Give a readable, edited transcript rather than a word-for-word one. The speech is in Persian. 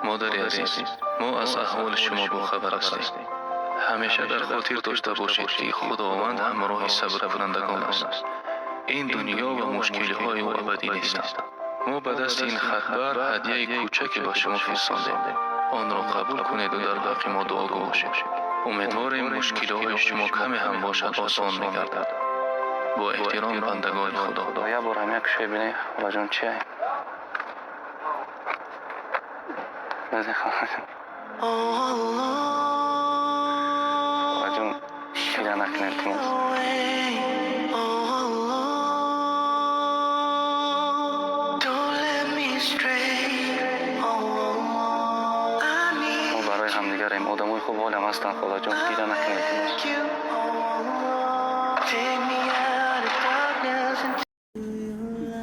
مادر عزیز، ما از احوال شما باخبر هستیم. همیشه در خاطر داشته باشید که خداوند همراه صبر کنندگان است. این دنیا و مشکلی های او ابدی نیست. ما به دست این خطبر هدیه کوچکی به شما فرستادیم. آن را قبول کنید و در حق ما دعاگو باشید. امیدواریم مشکلی های شما کمی هم باشد آسان می‌گردد. با احترام بندگان خدا. یه بار هم یک شوی بینی خدا جون چی هست؟ بزی خدا جون خدا جون پیدا نکنید تیموز ما برای همدیگر این آدمای خوب حالم هستن خدا جون پیدا نکنید تیموز